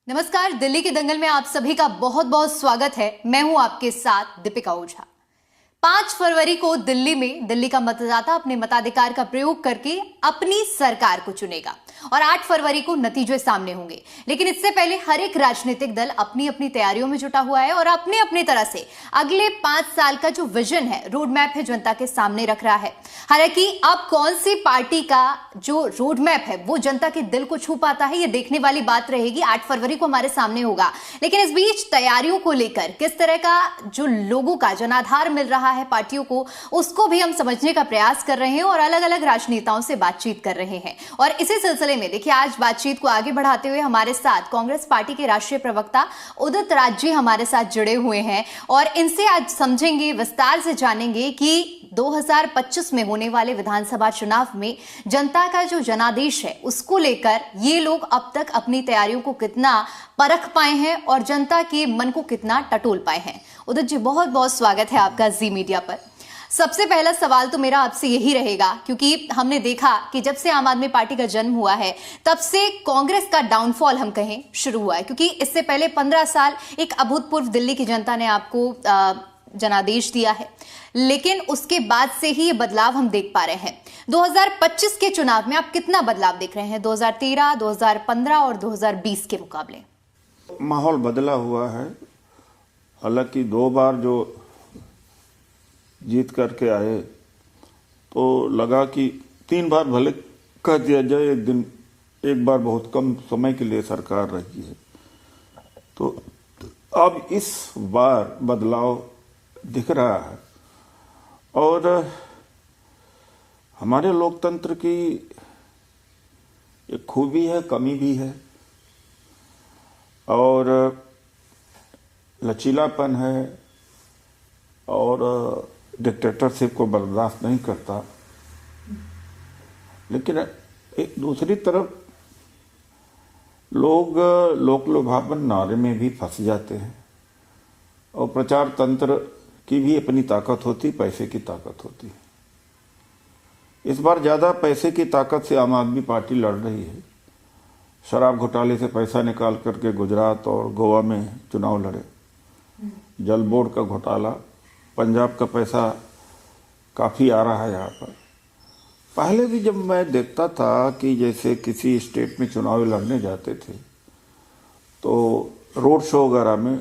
नमस्कार। दिल्ली के दंगल में आप सभी का बहुत बहुत स्वागत है। मैं हूं आपके साथ दीपिका ओझा। 5 फरवरी को दिल्ली में दिल्ली का मतदाता अपने मताधिकार का प्रयोग करके अपनी सरकार को चुनेगा और 8 फरवरी को नतीजे सामने होंगे। लेकिन इससे पहले हर एक राजनीतिक दल अपनी अपनी तैयारियों में जुटा हुआ है और अपने अपने तरह से अगले 5 साल का जो विजन है, रोड मैप है, जनता के सामने रख रहा है। हालांकि अब कौन सी पार्टी का जो रोड मैप है वो जनता के दिल को छू पाता है, ये देखने वाली बात रहेगी। 8 फरवरी को हमारे सामने होगा। लेकिन इस बीच तैयारियों को लेकर किस तरह का जो लोगों का जनाधार मिल रहा है पार्टियों को, उसको भी हम समझने का प्रयास कर रहे हैं और अलग अलग राजनेताओं से बातचीत कर रहे हैं। और इसी सिलसिले में देखिए, आज बातचीत को आगे बढ़ाते हुए हमारे साथ कांग्रेस पार्टी के राष्ट्रीय प्रवक्ता उदित राज जी हमारे साथ जुड़े हुए हैं और इनसे आज समझेंगे, विस्तार से जानेंगे कि 2025 में होने वाले विधानसभा चुनाव में जनता का जो जनादेश है उसको लेकर ये लोग अब तक अपनी तैयारियों को कितना परख पाए हैं और जनता के मन को कितना टटोल पाए हैं। उदित जी, बहुत बहुत स्वागत है आपका जी मीडिया पर। सबसे पहला सवाल तो मेरा आपसे यही रहेगा, क्योंकि हमने देखा कि जब से आम आदमी पार्टी का जन्म हुआ है तब से कांग्रेस का डाउनफॉल हम कहें शुरू हुआ है, क्योंकि इससे पहले 15 साल एक अभूतपूर्व दिल्ली की जनता ने आपको जनादेश दिया है, लेकिन उसके बाद से ही ये बदलाव हम देख पा रहे हैं। 2025 के चुनाव में आप कितना बदलाव देख रहे हैं 2013, 2015 और 2020 के मुकाबले? माहौल बदला हुआ है। हालांकि 2 बार जो जीत करके आए तो लगा कि 3 बार भले कह दिया जाए, एक बार बहुत कम समय के लिए सरकार रही है, तो अब इस बार बदलाव दिख रहा है। और हमारे लोकतंत्र की एक खूबी है, कमी भी है, और लचीलापन है और डिक्टेटरशिप को बर्दाश्त नहीं करता। लेकिन एक दूसरी तरफ लोग लोक लुभावन नारे में भी फंस जाते हैं और प्रचार तंत्र की भी अपनी ताकत होती, पैसे की ताकत होती। इस बार ज़्यादा पैसे की ताकत से आम आदमी पार्टी लड़ रही है। शराब घोटाले से पैसा निकाल करके गुजरात और गोवा में चुनाव लड़े। जल बोर्ड का घोटाला, पंजाब का पैसा काफ़ी आ रहा है यहाँ पर। पहले भी जब मैं देखता था कि जैसे किसी स्टेट में चुनाव लड़ने जाते थे तो रोड शो वगैरह में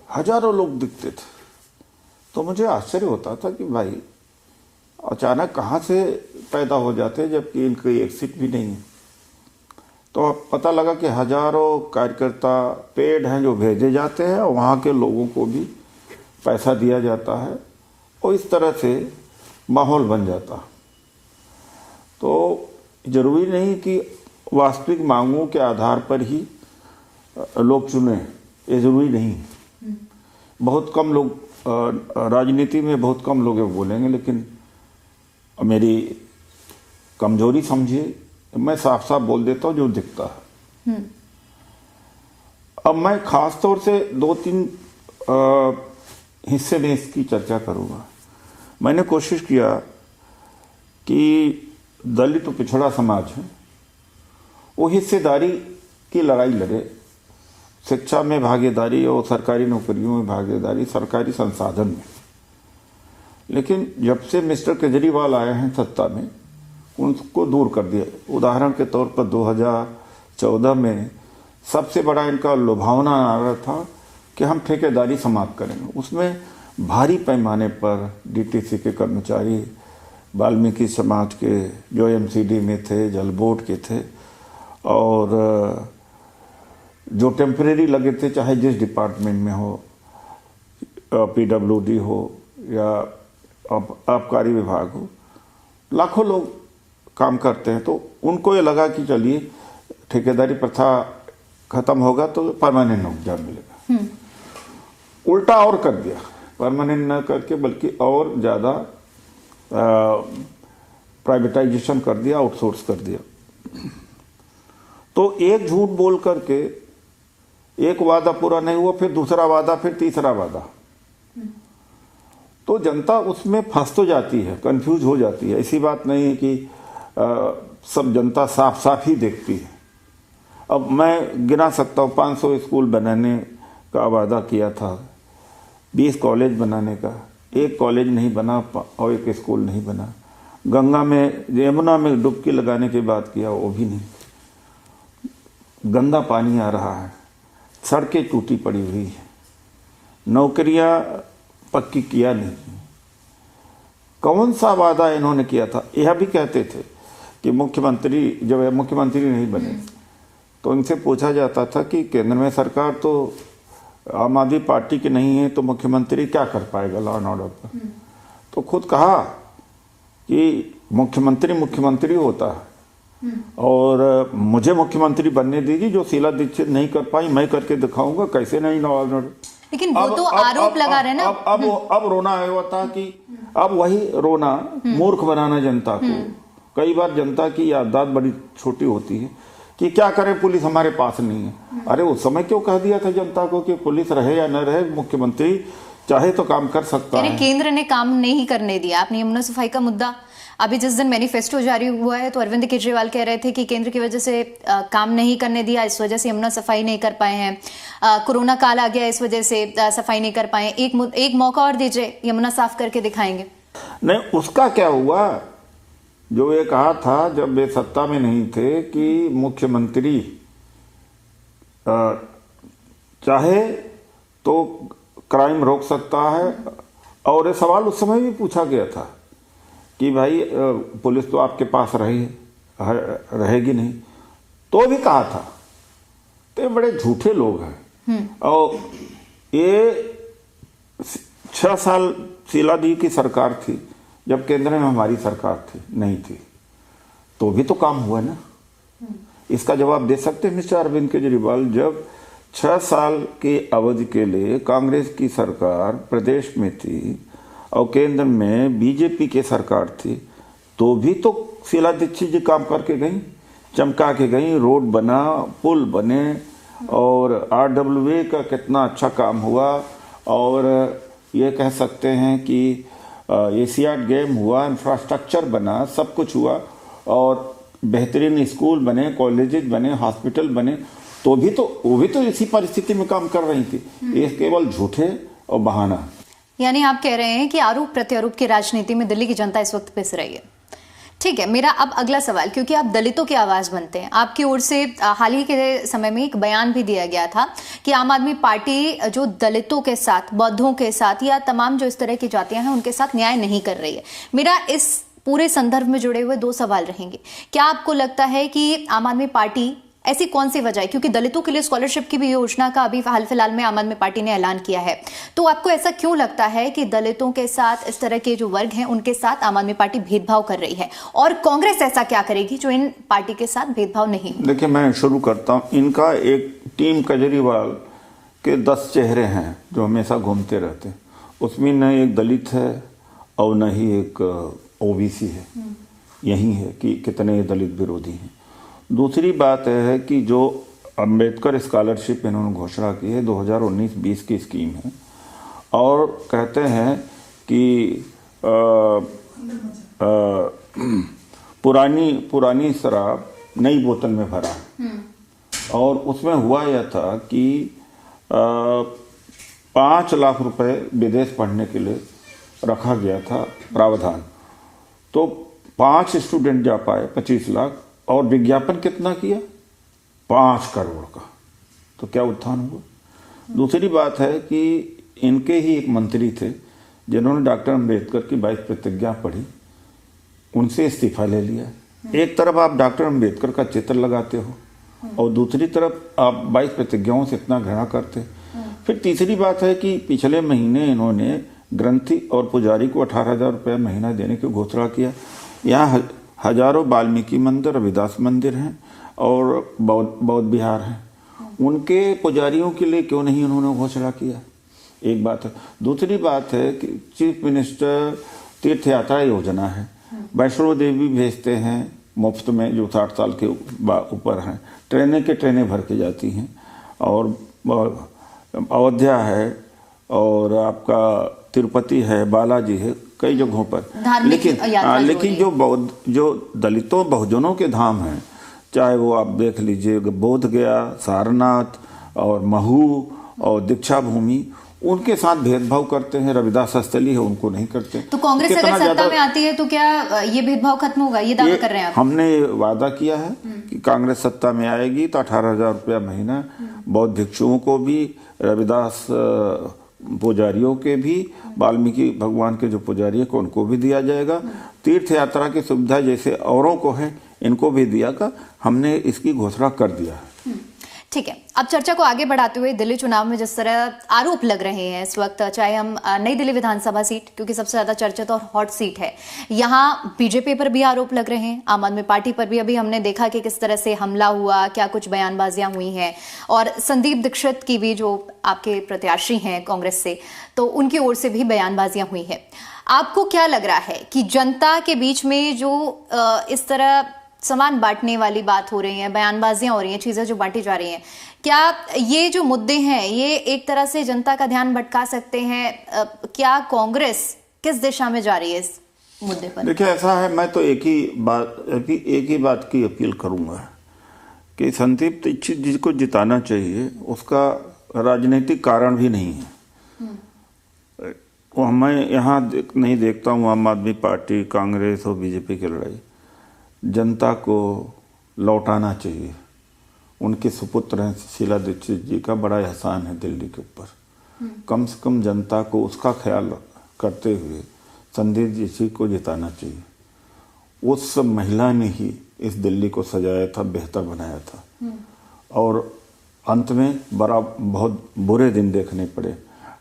हजारों लोग दिखते थे, तो मुझे आश्चर्य होता था कि भाई अचानक कहाँ से पैदा हो जाते हैं जबकि इनकी एक्सिट भी नहीं है। तो पता लगा कि हजारों कार्यकर्ता पेड हैं जो भेजे जाते हैं और वहाँ के लोगों को भी पैसा दिया जाता है और इस तरह से माहौल बन जाता। तो जरूरी नहीं कि वास्तविक मांगों के आधार पर ही लोग चुने, ये जरूरी नहीं। बहुत कम लोग राजनीति में बहुत कम लोग बोलेंगे, लेकिन मेरी कमजोरी समझिए, मैं साफ साफ बोल देता हूँ जो दिखता है। अब मैं खास तौर से 2-3 हिस्से में इसकी चर्चा करूँगा। मैंने कोशिश किया कि दलित तो पिछड़ा समाज है, वो हिस्सेदारी की लड़ाई लड़े, शिक्षा में भागीदारी और सरकारी नौकरियों में भागीदारी, सरकारी संसाधन में। लेकिन जब से मिस्टर केजरीवाल आए हैं सत्ता में, उनको दूर कर दिया। उदाहरण के तौर पर 2014 में सबसे बड़ा इनका लुभावना नारा था कि हम ठेकेदारी समाप्त करेंगे। उसमें भारी पैमाने पर डीटीसी के कर्मचारी, वाल्मीकि समाज के जो एमसीडी में थे, जल बोर्ड के थे, और जो टेम्परेरी लगे थे, चाहे जिस डिपार्टमेंट में हो, पीडब्ल्यूडी हो या आबकारी विभाग हो, लाखों लोग काम करते हैं। तो उनको ये लगा कि चलिए ठेकेदारी प्रथा खत्म होगा तो परमानेंट नौकरी मिलेगा। उल्टा और कर दिया, परमानेंट न करके बल्कि और ज़्यादा प्राइवेटाइजेशन कर दिया, आउटसोर्स कर दिया। तो एक झूठ बोल करके एक वादा पूरा नहीं हुआ, फिर दूसरा वादा, फिर तीसरा वादा, तो जनता उसमें फंस तो जाती है, कंफ्यूज हो जाती है। ऐसी बात नहीं है कि सब जनता साफ साफ ही देखती है। अब मैं गिना सकता हूँ 500 स्कूल बनाने का वादा किया था, 20 कॉलेज बनाने का, एक कॉलेज नहीं बना और एक स्कूल नहीं बना। गंगा में यमुना में डुबकी लगाने की बात किया, वो भी नहीं। गंदा पानी आ रहा है, सड़कें टूटी पड़ी हुई है, नौकरियां पक्की किया नहीं। कौन सा वादा इन्होंने किया था? यह भी कहते थे कि मुख्यमंत्री, जब मुख्यमंत्री नहीं बने तो इनसे पूछा जाता था कि केंद्र में सरकार तो आम आदमी पार्टी की नहीं है, तो मुख्यमंत्री क्या कर पाएगा लॉ एंड ऑर्डर पर? तो खुद कहा कि मुख्यमंत्री होता है और मुझे मुख्यमंत्री बनने दीजिए, जो शीला दीक्षित नहीं कर पाई मैं करके दिखाऊंगा, कैसे नहीं लॉ एंड ऑर्डर। लेकिन वो तो आरोप लगा रहे हैं ना। अब रोना आया था कि अब वही रोना, मूर्ख बनाना जनता को। कई बार जनता की याददाश्त बड़ी छोटी होती है कि क्या करें, पुलिस हमारे पास नहीं है। अरे उस समय क्यों कह दिया था जनता को कि पुलिस रहे या न रहे, मुख्यमंत्री चाहे तो काम कर सकता है। केंद्र ने काम नहीं करने दिया। आपने यमुना सफाई का मुद्दा, अभी जिस दिन मैनिफेस्टो जारी हुआ है तो अरविंद केजरीवाल कह रहे थे कि केंद्र की वजह से काम नहीं करने दिया, इस वजह से यमुना सफाई नहीं कर पाए हैं। कोरोना काल आ गया, इस वजह से सफाई नहीं कर पाए। एक मौका और दीजिए, यमुना साफ करके दिखाएंगे। नहीं, उसका क्या हुआ? जो ये कहा था जब वे सत्ता में नहीं थे कि मुख्यमंत्री चाहे तो क्राइम रोक सकता है, और ये सवाल उस समय भी पूछा गया था कि भाई पुलिस तो आपके पास रहेगी नहीं, तो भी कहा था। तो ये बड़े झूठे लोग हैं। और ये 6 साल शीला दी की सरकार थी, जब केंद्र में हमारी सरकार थी नहीं थी, तो भी तो काम हुआ ना। इसका जवाब दे सकते हैं मिस्टर अरविंद केजरीवाल। जब 6 साल की अवधि के लिए कांग्रेस की सरकार प्रदेश में थी और केंद्र में बीजेपी की सरकार थी, तो भी तो शीला दीक्षित जी काम करके गई, चमका के गई। रोड बना, पुल बने, और RWA का कितना अच्छा काम हुआ। और ये कह सकते हैं कि एशियाड गेम हुआ, इंफ्रास्ट्रक्चर बना, सब कुछ हुआ, और बेहतरीन स्कूल बने, कॉलेजेस बने, हॉस्पिटल बने, तो भी तो वो भी तो इसी परिस्थिति में काम कर रही थी। ये केवल झूठे और बहाना। यानी आप कह रहे हैं कि आरोप प्रत्यारोप की राजनीति में दिल्ली की जनता इस वक्त पिस रही है। ठीक है, मेरा अब अगला सवाल, क्योंकि आप दलितों की आवाज बनते हैं, आपकी ओर से हाल ही के समय में एक बयान भी दिया गया था कि आम आदमी पार्टी जो दलितों के साथ, बौद्धों के साथ, या तमाम जो इस तरह की जातियां हैं उनके साथ न्याय नहीं कर रही है। मेरा इस पूरे संदर्भ में जुड़े हुए 2 सवाल रहेंगे। क्या आपको लगता है कि आम आदमी पार्टी, ऐसी कौन सी वजह है, क्योंकि दलितों के लिए स्कॉलरशिप की भी योजना का अभी हाल फिलहाल में आम आदमी पार्टी ने ऐलान किया है, तो आपको ऐसा क्यों लगता है कि दलितों के साथ, इस तरह के जो वर्ग हैं उनके साथ आम आदमी पार्टी भेदभाव कर रही है, और कांग्रेस ऐसा क्या करेगी जो इन पार्टी के साथ भेदभाव नहीं? देखिए, मैं शुरू करता हूँ। इनका एक टीम केजरीवाल के 10 चेहरे हैं जो हमेशा घूमते रहते हैं। उसमें न एक दलित है और न ही एक OBC है। यही है कि कितने दलित विरोधी हैं। दूसरी बात है कि जो अंबेडकर स्कॉलरशिप इन्होंने घोषणा की है, 2019-20 की स्कीम है, और कहते हैं कि पुरानी शराब नई बोतल में भरा। और उसमें हुआ यह था कि 5 लाख रुपए विदेश पढ़ने के लिए रखा गया था प्रावधान, तो 5 स्टूडेंट जा पाए, 25 लाख, और विज्ञापन कितना किया? 5 करोड़ का। तो क्या उत्थान हुआ? दूसरी बात है कि इनके ही एक मंत्री थे जिन्होंने डॉक्टर अंबेडकर की 22 प्रतिज्ञा पढ़ी, उनसे इस्तीफा ले लिया। एक तरफ आप डॉक्टर अंबेडकर का चित्र लगाते हो और दूसरी तरफ आप 22 प्रतिज्ञाओं से इतना घृणा करते। फिर तीसरी बात है कि पिछले महीने इन्होंने ग्रंथी और पुजारी को 18,000 रुपये महीना देने की घोषणा किया। यहाँ हजारों वाल्मीकि मंदिर, रविदास मंदिर हैं और बौद्ध विहार हैं। उनके पुजारियों के लिए क्यों नहीं उन्होंने घोषणा किया? एक बात है। दूसरी बात है कि चीफ मिनिस्टर तीर्थ यात्रा योजना है, वैष्णो देवी भेजते हैं मुफ्त में, जो 60 साल के ऊपर हैं, ट्रेनें भर के जाती हैं। और अयोध्या है, और आपका तिरुपति है, बालाजी है, कई जगहों पर। लेकिन जो दलितों बहुजनों के धाम हैं, चाहे वो आप देख लीजिए बोध गया, सारनाथ और महू और दीक्षा भूमि, उनके साथ भेदभाव करते हैं। रविदास स्थली है, उनको नहीं करते। तो कांग्रेस अगर सत्ता में आती है तो क्या ये भेदभाव खत्म होगा, ये दावा कर रहे हैं आप? हमने वादा किया है कि कांग्रेस सत्ता में आएगी तो 18,000 रुपया महीना बौद्ध भिक्षुओं को भी, रविदास पुजारियों के भी, वाल्मीकि भगवान के जो पुजारी है उनको भी दिया जाएगा। तीर्थ यात्रा की सुविधा जैसे औरों को है इनको भी दिया का हमने इसकी घोषणा कर दिया है। ठीक है, अब चर्चा को आगे बढ़ाते हुए दिल्ली चुनाव में जिस तरह आरोप लग रहे हैं इस वक्त, चाहे हम नई दिल्ली विधानसभा सीट, क्योंकि सबसे ज्यादा चर्चित और हॉट सीट है, यहाँ बीजेपी पर भी आरोप लग रहे हैं, आम आदमी पार्टी पर भी। अभी हमने देखा कि किस तरह से हमला हुआ, क्या कुछ बयानबाजियां हुई हैं, और संदीप दीक्षित की भी, जो आपके प्रत्याशी हैं कांग्रेस से, तो उनकी ओर से भी बयानबाजियां हुई है। आपको क्या लग रहा है कि जनता के बीच में जो इस तरह सामान बांटने वाली बात हो रही है, बयानबाजियां हो रही हैं, चीजें जो बांटी जा रही हैं, क्या ये जो मुद्दे हैं ये एक तरह से जनता का ध्यान भटका सकते हैं? क्या कांग्रेस किस दिशा में जा रही है इस मुद्दे पर? देखिए, ऐसा है, मैं तो एक ही बात की अपील करूंगा कि संदीप दीक्षित जी को जिताना चाहिए। उसका राजनीतिक कारण भी नहीं है। मैं यहाँ नहीं देखता हूँ आम आदमी पार्टी, कांग्रेस और बीजेपी की लड़ाई। जनता को लौटाना चाहिए। उनके सुपुत्र हैं शीला दीक्षित जी का बड़ा एहसान है दिल्ली के ऊपर। कम से कम जनता को उसका ख्याल करते हुए संदीप दीक्षित को जिताना चाहिए। उस महिला ने ही इस दिल्ली को सजाया था, बेहतर बनाया था, और अंत में बहुत बुरे दिन देखने पड़े।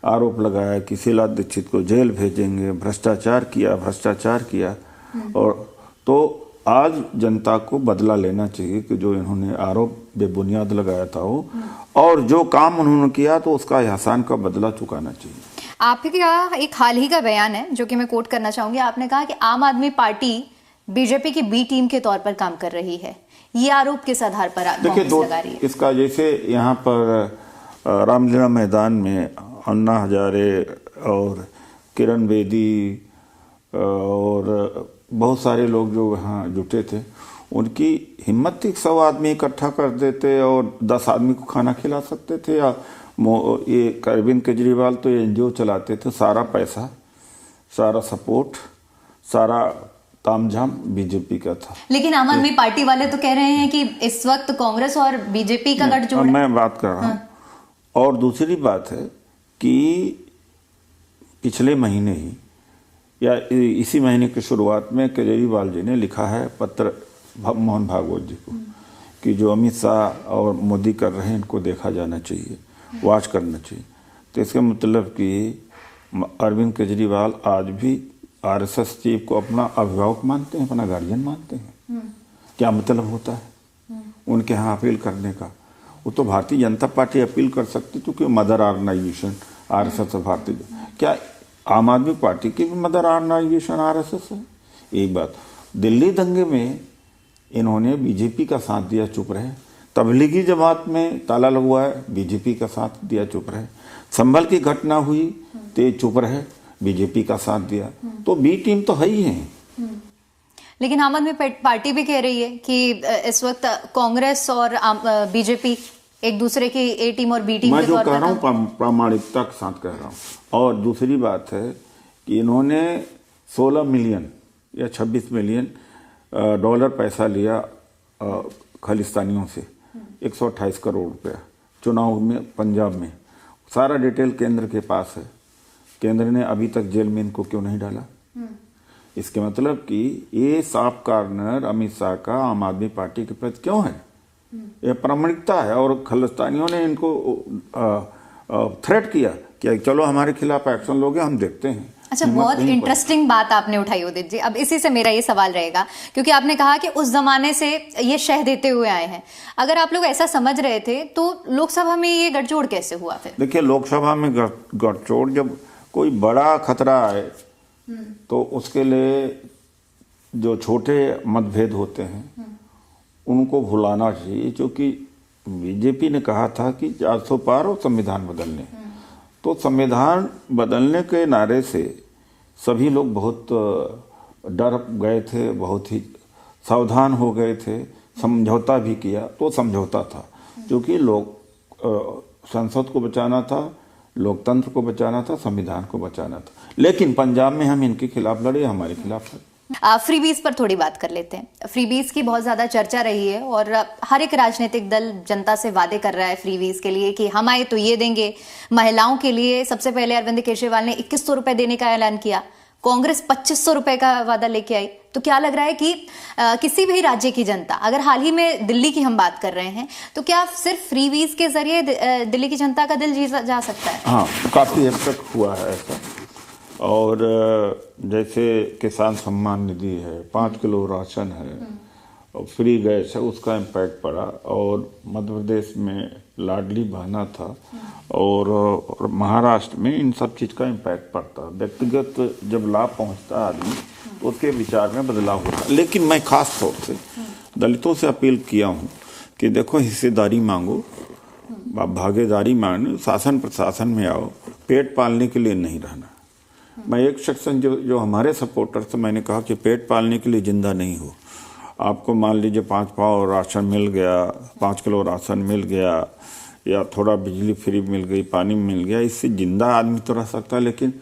आरोप लगाया कि शीला दीक्षित को जेल भेजेंगे, भ्रष्टाचार किया। और तो आज जनता को बदला लेना चाहिए कि जो इन्होंने आरोप बेबुनियाद लगाया था वो, और जो काम उन्होंने किया तो उसका एहसान का बदला चुकाना चाहिए। आपका एक हाल ही का बयान है जो कि मैं कोट करना चाहूंगी। आपने कहा कि आम आदमी पार्टी बीजेपी की बी टीम के तौर पर काम कर रही है। ये आरोप किस आधार पर कांग्रेस लगा रही है? इसका जैसे यहाँ पर रामलीला मैदान में अन्ना हजारे और किरण बेदी और बहुत सारे लोग जो वहाँ जुटे थे, उनकी हिम्मत थी 100 आदमी इकट्ठा कर देते और 10 आदमी को खाना खिला सकते थे। या ये अरविंद केजरीवाल तो एनजीओ चलाते थे, सारा पैसा, सारा सपोर्ट, सारा तामझाम बीजेपी का था। लेकिन आम आदमी पार्टी वाले तो कह रहे हैं कि इस वक्त कांग्रेस और बीजेपी का गठजोड़ है। मैं बात कर रहा हूँ। और दूसरी बात है कि पिछले महीने ही या इसी महीने की शुरुआत में केजरीवाल जी ने लिखा है पत्र मोहन भागवत जी को कि जो अमित शाह और मोदी कर रहे हैं इनको देखा जाना चाहिए, वॉच करना चाहिए। तो इसका मतलब कि अरविंद केजरीवाल आज भी आरएसएस चीफ को अपना अभिभावक मानते हैं, अपना गार्जियन मानते हैं। क्या मतलब होता है उनके यहाँ अपील करने का? वो तो भारतीय जनता पार्टी अपील कर सकती, क्योंकि मदर ऑर्गेनाइजेशन आरएसएस भारतीय। क्या आम आदमी पार्टी की भी मदर ऑर्गेनाइजेशन आरएसएस है? एक बात, दिल्ली दंगे में इन्होंने बीजेपी का साथ दिया, चुप रहे। तबलीगी जमात में ताला लगवाया, बीजेपी का साथ दिया, चुप रहे। संभल की घटना हुई तो चुप रहे, बीजेपी का साथ दिया। तो बी टीम तो है ही है। लेकिन आम आदमी पार्टी भी कह रही है कि इस वक्त कांग्रेस और बीजेपी एक दूसरे की ए टीम और बी टीम मैं जो कह रहा हूँ प्रामाणिकता के साथ कह रहा हूँ। और दूसरी बात है कि इन्होंने 16 मिलियन या 26 मिलियन डॉलर पैसा लिया खालिस्तानियों से, 128 करोड़ रुपया चुनाव में पंजाब में। सारा डिटेल केंद्र के पास है। केंद्र ने अभी तक जेल में इनको क्यों नहीं डाला? इसके मतलब कि ये साफ कार्नर अमित शाह का आम आदमी पार्टी के प्रति क्यों है? यह प्रामाणिकता है। और खालिस्तानियों ने इनको थ्रेट किया कि चलो हमारे खिलाफ एक्शन लोगे, हम देखते हैं। अच्छा, बहुत इंटरेस्टिंग बात आपने उठाई उदित जी। अब इसी से मेरा ये सवाल रहेगा, क्योंकि आपने कहा कि उस जमाने से ये शह देते हुए आए हैं। अगर आप लोग ऐसा समझ रहे थे तो लोकसभा में ये गठजोड़ कैसे हुआ फिर? देखिए, लोकसभा में गठजोड़ जब कोई बड़ा खतरा आए तो उसके लिए जो छोटे मतभेद होते हैं उनको भुलाना चाहिए। क्योंकि बीजेपी ने कहा था कि 400 पार और संविधान बदलने, तो संविधान बदलने के नारे से सभी लोग बहुत डर गए थे, बहुत ही सावधान हो गए थे। समझौता भी किया तो समझौता था, क्योंकि संसद को बचाना था, लोकतंत्र को बचाना था, संविधान को बचाना था। लेकिन पंजाब में हम इनके खिलाफ लड़े, हमारे खिलाफ लड़े। फ्रीबीज पर थोड़ी बात कर लेते हैं। फ्रीबीज की बहुत ज्यादा चर्चा रही है और हर एक राजनीतिक दल जनता से वादे कर रहा है फ्रीबीज के लिए कि हम आए तो ये देंगे। महिलाओं के लिए सबसे पहले अरविंद केजरीवाल ने 2100 रुपए देने का ऐलान किया, कांग्रेस 2500 रुपए का वादा लेके आई। तो क्या लग रहा है कि किसी भी राज्य की जनता, अगर हाल ही में दिल्ली की हम बात कर रहे हैं, तो क्या सिर्फ फ्रीबीज के जरिए दिल्ली की जनता का दिल जीता जा सकता है? हाँ, काफी हद तक हुआ है ऐसा। और जैसे किसान सम्मान निधि है, 5 किलो राशन है और फ्री गैस है, उसका इम्पैक्ट पड़ा। और मध्य प्रदेश में लाडली बहना था और महाराष्ट्र में इन सब चीज़ का इम्पैक्ट पड़ता। व्यक्तिगत जब लाभ पहुंचता आदमी तो उसके विचार में बदलाव होता। लेकिन मैं खास तौर से दलितों से अपील किया हूँ कि देखो, हिस्सेदारी मांगो, भागीदारी मांगो, शासन प्रशासन में आओ, पेट पालने के लिए नहीं रहना। मैं एक सेक्शन जो हमारे सपोर्टर से मैंने कहा कि पेट पालने के लिए जिंदा नहीं हो। आपको मान लीजिए 5 पाव राशन मिल गया, 5 किलो राशन मिल गया, या थोड़ा बिजली फ्री मिल गई, पानी मिल गया, इससे जिंदा आदमी तो रह सकता है, लेकिन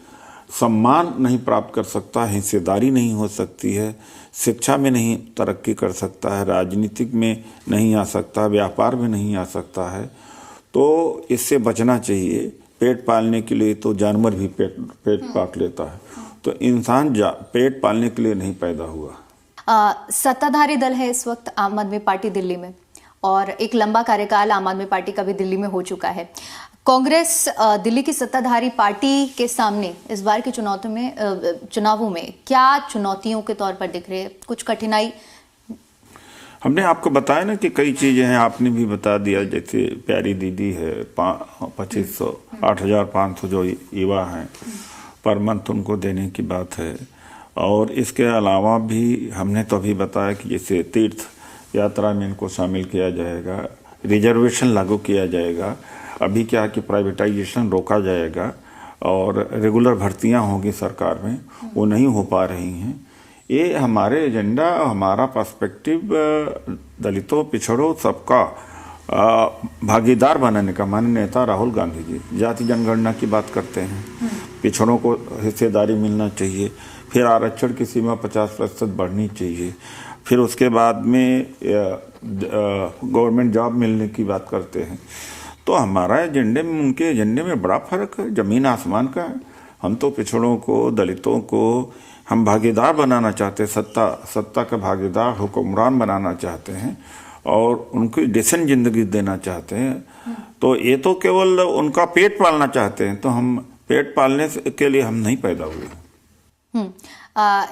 सम्मान नहीं प्राप्त कर सकता, हिस्सेदारी नहीं हो सकती है, शिक्षा में नहीं तरक्की कर सकता है, राजनीतिक में नहीं आ सकता, व्यापार में नहीं आ सकता है। तो इससे बचना चाहिए। पेट पालने के लिए तो जानवर भी पेट पाट लेता है, तो इंसान पेट पालने के लिए नहीं पैदा हुआ। सत्ताधारी दल है इस वक्त आम आदमी पार्टी दिल्ली में, और एक लंबा कार्यकाल आम आदमी पार्टी का भी दिल्ली में हो चुका है। कांग्रेस दिल्ली की सत्ताधारी पार्टी के सामने इस बार के चुनावों में क्या चुनौतियों के तौर पर दिख रही है? कुछ कठिनाई? हमने आपको बताया ना कि कई चीजें हैं, आपने भी बता दिया। जैसे प्यारी दीदी है, 2500 8500 जो युवा हैं पर मंथ उनको देने की बात है। और इसके अलावा भी हमने तो अभी बताया कि जैसे तीर्थ यात्रा में इनको शामिल किया जाएगा, रिजर्वेशन लागू किया जाएगा। अभी क्या कि प्राइवेटाइजेशन रोका जाएगा और रेगुलर भर्तियां होंगी सरकार में, वो नहीं हो पा रही हैं। ये हमारे एजेंडा, हमारा पर्सपेक्टिव दलितों, पिछड़ों, सबका भागीदार बनाने का। माननीय नेता राहुल गांधी जी जाति जनगणना की बात करते हैं, पिछड़ों को हिस्सेदारी मिलना चाहिए, फिर आरक्षण की सीमा 50% बढ़नी चाहिए, फिर उसके बाद में गवर्नमेंट जॉब मिलने की बात करते हैं। तो हमारा एजेंडे में उनके एजेंडे में बड़ा फर्क है, जमीन आसमान का है। हम तो पिछड़ों को, दलितों को हम भागीदार बनाना चाहते हैं, सत्ता का भागीदार, हुक्मरान बनाना चाहते हैं और उनको डिसेंट जिंदगी देना चाहते हैं। तो ये तो केवल उनका पेट पालना चाहते हैं, तो हम पेट पालने के लिए हम नहीं पैदा हुए।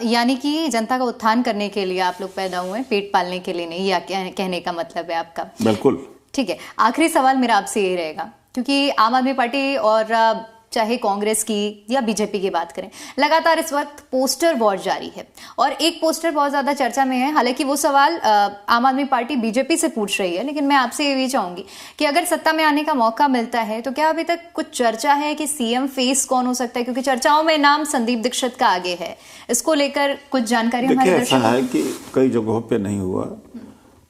यानी कि जनता का उत्थान करने के लिए आप लोग पैदा हुए हैं, पेट पालने के लिए नहीं, या कहने का मतलब है आपका? बिल्कुल ठीक है। आखिरी सवाल मेरा आपसे ये रहेगा, क्योंकि आम आदमी पार्टी और चाहे कांग्रेस की या बीजेपी की बात करें, लगातार इस वक्त पोस्टर वॉर जारी है और एक पोस्टर बहुत ज्यादा चर्चा में है। हालांकि वो सवाल आम आदमी पार्टी बीजेपी से पूछ रही है, लेकिन मैं आपसे ये भी चाहूंगी कि अगर सत्ता में आने का मौका मिलता है तो क्या अभी तक कुछ चर्चा है कि सीएम फेस कौन हो सकता है? क्योंकि चर्चाओं में नाम संदीप दीक्षित का आगे है। इसको लेकर कुछ जानकारी हमारे दर्शकों को। ऐसा है कि कई जगहों पे नहीं हुआ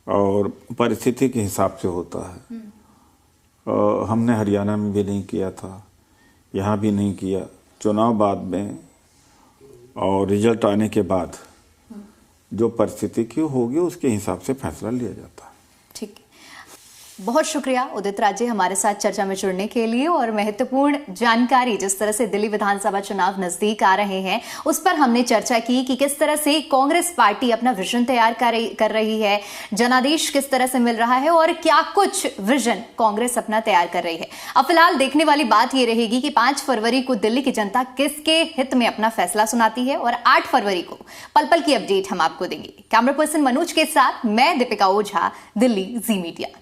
और परिस्थिति के हिसाब से होता है। हमने हरियाणा में भी नहीं किया था, यहाँ भी नहीं किया। चुनाव बाद में और रिजल्ट आने के बाद जो परिस्थिति की होगी उसके हिसाब से फैसला लिया जाता है। ठीक है, बहुत शुक्रिया उदित राजे हमारे साथ चर्चा में जुड़ने के लिए, और महत्वपूर्ण जानकारी, जिस तरह से दिल्ली विधानसभा चुनाव नजदीक आ रहे हैं उस पर हमने चर्चा की कि किस तरह से कांग्रेस पार्टी अपना विजन तैयार कर रही है, जनादेश किस तरह से मिल रहा है और क्या कुछ विजन कांग्रेस अपना तैयार कर रही है। अब फिलहाल देखने वाली बात यह रहेगी कि 5 फरवरी को दिल्ली की जनता किसके हित में अपना फैसला सुनाती है, और 8 फरवरी को पल पल की अपडेट हम आपको देंगे। कैमरा पर्सन मनोज के साथ मैं दीपिका ओझा, दिल्ली जी मीडिया।